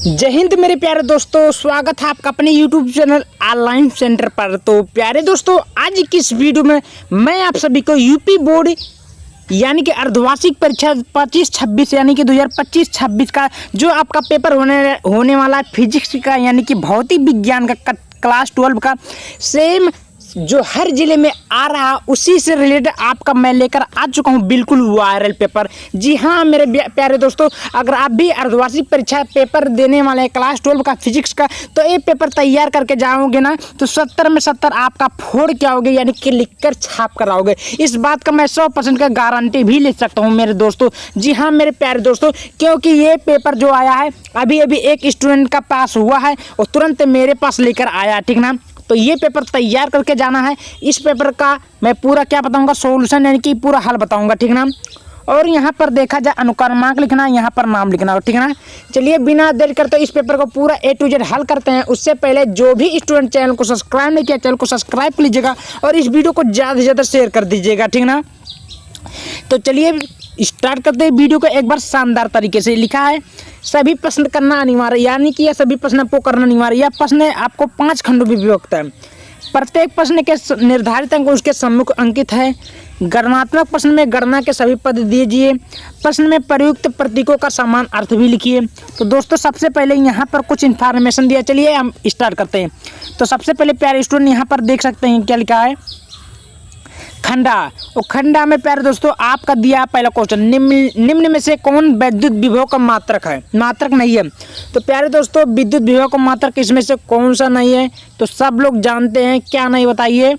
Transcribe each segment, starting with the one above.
जय हिंद मेरे प्यारे दोस्तों, स्वागत है आपका अपने YouTube चैनल ऑनलाइन सेंटर पर। तो प्यारे दोस्तों, आज की इस वीडियो में मैं आप सभी को यूपी बोर्ड यानी कि अर्धवार्षिक परीक्षा 25-26 यानी कि 2025-26 का जो आपका पेपर होने वाला है फिजिक्स का यानी कि भौतिक विज्ञान का क्लास 12 का सेम जो हर जिले में आ रहा उसी से रिलेटेड आपका मैं लेकर आ चुका हूं बिल्कुल वायरल पेपर। जी हाँ मेरे प्यारे दोस्तों, अगर आप भी अर्धवार्षिक परीक्षा पेपर देने वाले हैं क्लास 12 का फिजिक्स का, तो ये पेपर तैयार करके जाओगे ना तो 70 में 70 आपका फोड़ के आओगे यानी कि लिख कर छाप कर आओगे। इस बात का मैं 100% का गारंटी भी ले सकता हूँ मेरे दोस्तों। जी हाँ मेरे प्यारे दोस्तों, क्योंकि ये पेपर जो आया है अभी अभी एक स्टूडेंट का पास हुआ है और तुरंत मेरे पास लेकर आया, ठीक ना। तो ये पेपर तैयार करके जाना है। इस पेपर का मैं पूरा क्या बताऊंगा, सॉल्यूशन यानी कि पूरा हल बताऊंगा, ठीक ना। और यहाँ पर देखा जाए अनुक्रमांक लिखना, यहाँ पर नाम लिखना, ठीक ना। चलिए बिना देर करते इस पेपर को पूरा A to Z हल करते हैं। उससे पहले जो भी स्टूडेंट चैनल को सब्सक्राइब नहीं किया, चैनल को सब्सक्राइब कर लीजिएगा और इस वीडियो को ज़्यादा से ज़्यादा शेयर कर दीजिएगा, ठीक ना। तो चलिए स्टार्ट करते हैं वीडियो को। एक बार शानदार तरीके से लिखा है, सभी प्रश्न करना अनिवार्य यानी कि यह सभी प्रश्न आपको करना अनिवार्य। यह प्रश्न आपको 5 खंडों में विभक्त है। प्रत्येक प्रश्न के निर्धारित अंक उसके सम्मुख अंकित है। गणनात्मक प्रश्न में गणना के सभी पद दीजिए। प्रश्न में प्रयुक्त प्रतीकों का समान अर्थ भी लिखिए। तो दोस्तों सबसे पहले यहाँ पर कुछ इन्फॉर्मेशन दिया, चलिए हम स्टार्ट करते हैं। तो सबसे पहले प्यारे स्टूडेंट यहाँ पर देख सकते हैं क्या लिखा है, खंडा। और खंडा में प्यारे दोस्तों आपका दिया पहला क्वेश्चन, निम्न में से कौन विद्युत विभव का मात्रक है? मात्रक नहीं है। तो प्यारे दोस्तों विद्युत विभव का मात्रक इसमें से कौन सा नहीं है? तो सब लोग जानते हैं, क्या नहीं बताइए।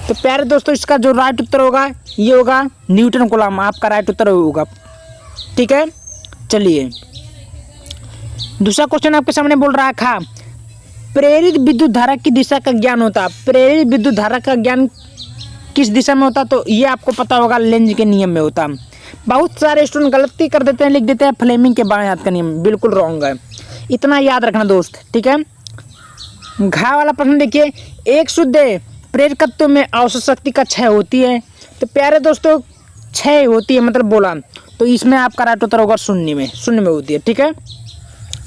तो प्यारे दोस्तों इसका जो राइट उत्तर होगा ये होगा न्यूटन कूलम, आपका राइट उत्तर होगा, ठीक है। चलिए दूसरा क्वेश्चन आपके सामने बोल रहा है, खा प्रेरित विद्युत धारा की दिशा का ज्ञान होता है। प्रेरित विद्युत धारा का ज्ञान किस दिशा में होता? तो ये आपको पता होगा लेंज के नियम में होता। बहुत सारे स्टूडेंट गलती कर देते हैं, लिख देते हैं फ्लेमिंग के बाएं हाथ का नियम, बिल्कुल रॉन्ग है, इतना याद रखना दोस्त, ठीक है। घा वाला प्रश्न देखिए, एक शुद्ध प्रेरकत्व में औसत शक्ति का क्षय होती है। तो प्यारे दोस्तों क्षय होती है मतलब बोला, तो इसमें आपका राइट उत्तर होगा शून्य में होती है, ठीक है।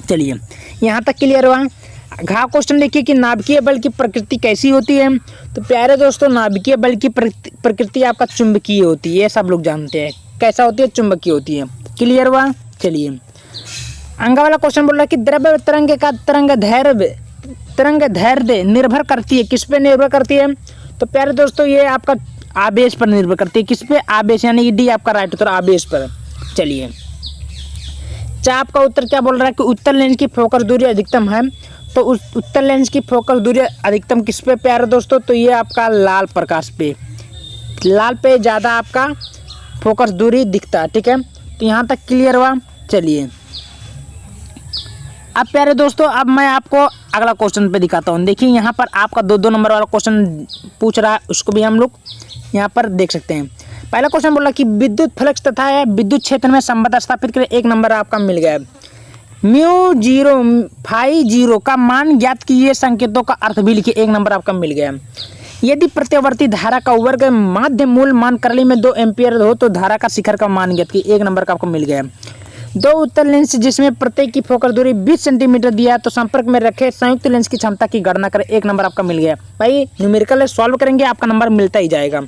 चलिए यहाँ तक क्लियर हुआ। घा क्वेश्चन देखिए कि नाभिकीय बल की प्रकृति कैसी होती है? तो प्यारे दोस्तों नाभिकीय बल की प्रकृति आपका चुंबकीय होती है, ये सब लोग जानते हैं कैसा होती है, चुंबकीय होती है, क्लियर हुआ। चलिए अंगा वाला क्वेश्चन बोल रहा है कि द्रव्य तरंग का तरंग धैर्य निर्भर करती है, किस पे निर्भर करती है? तो प्यारे दोस्तों ये आपका आवेश पर निर्भर करती है, किस पे? आवेश, यानी कि डी आपका राइट उत्तर आवेश पर। चलिए चाप का उत्तर क्या बोल रहा है कि उत्तर लेंस की फोकस दूरी अधिकतम है। तो उस उत्तर लेंस की फोकस दूरी अधिकतम किस पे प्यारे दोस्तों? तो ये आपका लाल प्रकाश पे, लाल पे ज़्यादा आपका फोकस दूरी दिखता है, ठीक है। तो यहाँ तक क्लियर हुआ। चलिए अब प्यारे दोस्तों अब मैं आपको अगला क्वेश्चन पे दिखाता हूँ। देखिए यहाँ पर आपका 2-2 नंबर वाला क्वेश्चन पूछ रहा है, उसको भी हम लोग यहाँ पर देख सकते हैं। पहला क्वेश्चन बोला कि विद्युत फ्लक्स तथा विद्युत क्षेत्र में संबंध स्थापित करें, 1 नंबर आपका मिल गया। μ0 φ0 का मान ज्ञात कीजिए, संकेतों का अर्थ भी लिखिए, 1 नंबर आपका मिल गया। यदि प्रत्यावर्ती धारा का वर्ग माध्य मूल मान करली में 2 एम्पियर हो तो धारा का शिखर का मान ज्ञात कीजिए, 1 नंबर का आपको मिल गया। 2 उत्तर लेंस जिसमें प्रत्येक की फोकस दूरी 20 सेंटीमीटर दिया तो संपर्क में रखे संयुक्त लेंस की क्षमता की गणना करें, 1 नंबर आपका मिल गया। भाई न्यूमेरिकल सॉल्व करेंगे आपका नंबर मिलता ही जाएगा।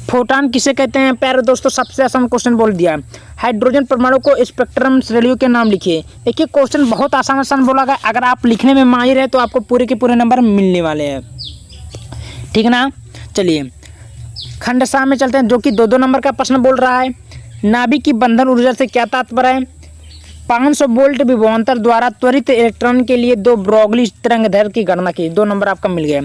फोटॉन किसे कहते हैं प्यारे दोस्तों? सबसे आसान क्वेश्चन बोल दिया। हाइड्रोजन परमाणु को स्पेक्ट्रम श्रेणियों के नाम लिखिए। देखिए क्वेश्चन बहुत आसान बोला गया, अगर आप लिखने में माहिर है तो आपको पूरे के पूरे नंबर मिलने वाले हैं, ठीक ना। चलिए खंड सा में चलते हैं, जो कि 2-2 नंबर का प्रश्न बोल रहा है। नाभिक की बंधन ऊर्जा से क्या तात्पर्य है? 500 वोल्ट विभवांतर द्वारा त्वरित इलेक्ट्रॉन के लिए 2 ब्रोगली तरंगदैर्घ्य की गणना की, 2 नंबर आपका मिल गया।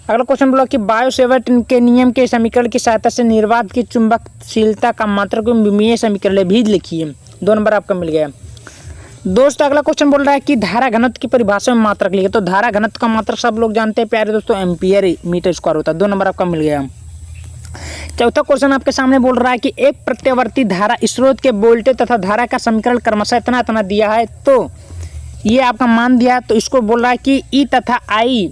अगला क्वेश्चन बोला कि बायोसेवर्ट के नियम के समीकरण की सहायता से निर्वात की चुंबकशीलता का मात्रक विमीय समीकरण भी लिखिए, 2 नंबर आपका मिल गया। दोस्त अगला क्वेश्चन बोल रहा है कि धारा घनत्व की परिभाषा में मात्रक लिखिए। तो धारा घनत्व का मात्रक सब लोग जानते हैं प्यारे दोस्तों, एम्पियर मीटर स्क्वायर होता है, 2 नंबर आपका मिल गया। चौथा क्वेश्चन आपके सामने बोल रहा है कि एक प्रत्यावर्ती धारा स्रोत के वोल्टेज तथा धारा का समीकरण क्रमशः इतना दिया है, तो ये आपका मान दिया। तो इसको बोल रहा है कि ई तथा आई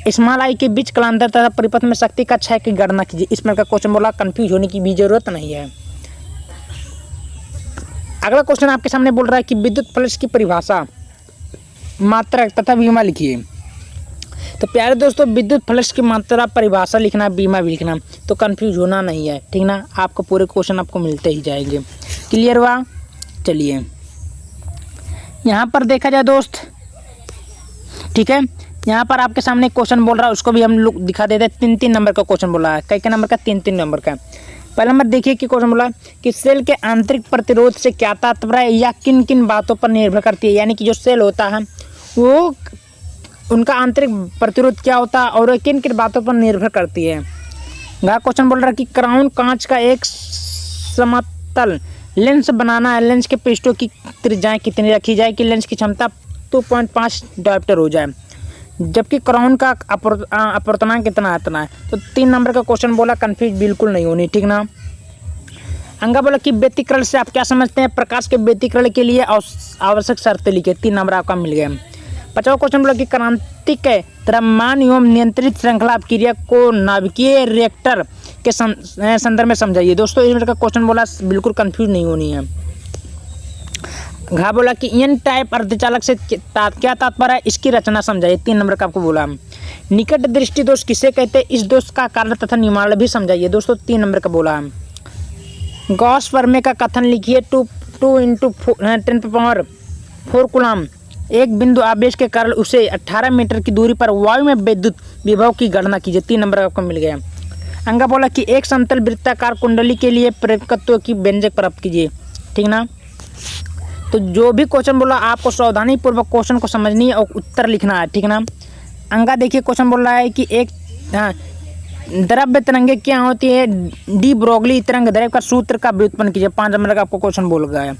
स्मॉल आई के बीच कलांतर तथा परिपथ में शक्ति का क्षय की गणना कीजिए। इसमें का क्वेश्चन बोला, कंफ्यूज होने की भी जरूरत नहीं है। अगला क्वेश्चन आपके सामने बोल रहा है कि विद्युत फ्लक्स की परिभाषा, मात्रक तथा बीमा लिखिए। तो प्यारे दोस्तों, विद्युत फ्लक्स की मात्रा, परिभाषा लिखना, बीमा भी लिखना, तो कंफ्यूज होना नहीं है, ठीक ना। आपको पूरे क्वेश्चन आपको मिलते ही जाएंगे। क्लियर हुआ? चलिए यहाँ पर देखा जाए दोस्त, ठीक है। यहाँ पर आपके सामने क्वेश्चन बोल रहा है, उसको भी हम लोग दिखा देते हैं। 3-3 नंबर का क्वेश्चन बोला है। कई नंबर का? 3-3 नंबर का। पहला नंबर देखिए कि क्वेश्चन बोला कि सेल के आंतरिक प्रतिरोध से क्या तात्पर्य है या किन किन बातों पर निर्भर करती है। यानी कि जो सेल होता है वो उनका आंतरिक प्रतिरोध क्या होता है और किन किन बातों पर निर्भर करती है। अगला क्वेश्चन बोल रहा है कि क्राउन कांच का एक समतल लेंस बनाना है। लेंस के पृष्ठों की त्रिज्याएं कितनी रखी जाए कि लेंस की क्षमता 2.5 डायोप्टर हो जाए, जबकि क्राउन का अपवर्तनांक कितना इतना है। तो 3 नंबर का क्वेश्चन बोला, कंफ्यूज बिल्कुल नहीं होनी, ठीक ना। अंगा बोला कि व्यतिकरण से आप क्या समझते हैं। प्रकाश के व्यतिकरण के लिए आवश्यक शर्तें लिखे। 3 नंबर आपका मिल गया। 5वां क्वेश्चन बोला कि क्रांतिक द्रव्यमान एवं नियंत्रित श्रृंखला अपक्रिया को नाभिकीय रिएक्टर के संदर्भ में समझाइए। दोस्तों इस नंबर का क्वेश्चन बोला, बिल्कुल कंफ्यूज नहीं होनी है। घा बोला कि एन टाइप अर्धचालक से क्या तात्पर्य है, इसकी रचना समझाइए। 3 नंबर का आपको बोला। निकट दृष्टि दोष किसे कहते हैं, इस दोष का कारण तथा निवारण भी समझाइए। दोस्तों 3 नंबर का बोला। गॉस प्रमेय का कथन लिखिए। 2 × 10⁴ कूलम एक बिंदु आवेश के कारण उसे 18 मीटर की दूरी पर वायु में विद्युत विभव की गणना कीजिए। 3 नंबर आपको मिल गया। अंगा बोला कि एक समतल वृत्ताकार कुंडली के लिए प्रेरकत्व की व्यंजक प्राप्त कीजिए, ठीक ना। तो जो भी क्वेश्चन बोला आपको सावधानी पूर्वक क्वेश्चन को समझनी है और उत्तर लिखना है, ठीक ना। अंगा देखिए क्वेश्चन बोल रहा है कि एक द्रव्य तरंगे क्या होती है। डी ब्रोगली तरंग दैर्घ्य का सूत्र का व्युत्पन्न कीजिए। 5 नंबर का आपको क्वेश्चन बोल गया है।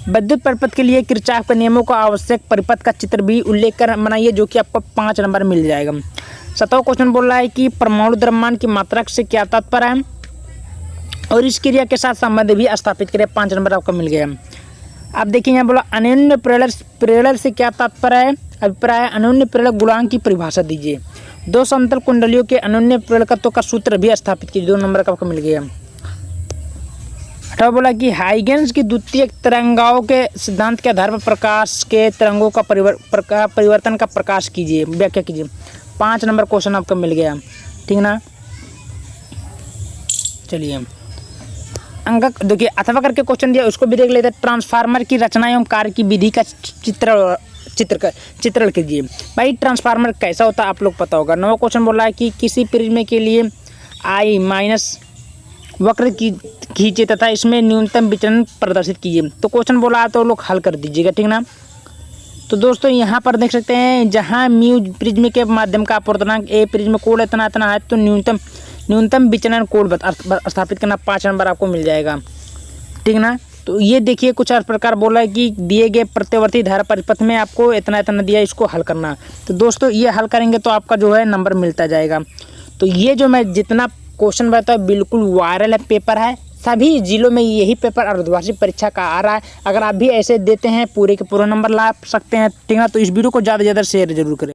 विद्युत परिपथ के लिए किरचॉफ के नियमों का आवश्यक परिपथ का चित्र भी उल्लेख कर बनाइए, जो कि आपको 5 नंबर मिल जाएगा। 7वां क्वेश्चन बोल रहा है कि परमाणु द्रव्यमान की मात्रा से क्या तात्पर्य है और इस क्रिया के साथ संबंध भी स्थापित करें। 5 नंबर आपको मिल गया। अब देखिए यहाँ बोला अन्योन्य प्रेरण से क्या तात्पर्य है, अभिप्राय है। अन्योन्य प्रेरक गुणांक की परिभाषा दीजिए। 2 समतल कुंडलियों के अन्योन्य प्रेरकत्व का सूत्र भी स्थापित कीजिए। 2 नंबर का आपको मिल गया। 8वां बोला कि हाइगेंस की द्वितीयक तरंगाओं के सिद्धांत के आधार पर प्रकाश के तरंगों का परिवर्तन का प्रकाश कीजिए, व्याख्या कीजिए। 5 नंबर क्वेश्चन आपको मिल गया, ठीक ना। चलिए अंक देखिए, अथवा करके क्वेश्चन दिया, उसको भी देख लेते हैं। ट्रांसफार्मर की रचना एवं कार्य की विधि का चित्रण कीजिए। भाई ट्रांसफार्मर कैसा होता है आप लोग पता होगा। 9वां क्वेश्चन बोला है कि किसी प्रिज्म के लिए I- वक्र की खींचे तथा इसमें न्यूनतम विचलन प्रदर्शित कीजिए। तो क्वेश्चन बोला है तो लोग हल कर दीजिएगा, ठीक ना। तो दोस्तों यहाँ पर देख सकते हैं, जहाँ म्यू प्रिज्म के माध्यम का अपवर्तनांक ए प्रिज्म कोण इतना है, तो न्यूनतम विचलन कोण स्थापित करना। 5 नंबर आपको मिल जाएगा, ठीक ना। तो ये देखिए कुछ इस प्रकार बोला है कि दिए गए प्रत्यावर्ती धारा परिपथ में आपको इतना दिया, इसको हल करना। तो दोस्तों ये हल करेंगे तो आपका जो है नंबर मिलता जाएगा। तो ये जो मैं जितना क्वेश्चन बताया बिल्कुल वायरल है पेपर है, सभी जिलों में यही पेपर अर्धवार्षिक परीक्षा का आ रहा है। अगर आप भी ऐसे देते हैं पूरे के पूरे नंबर ला सकते हैं, ठीक है। तो इस वीडियो को ज़्यादा से ज़्यादा शेयर जरूर करें।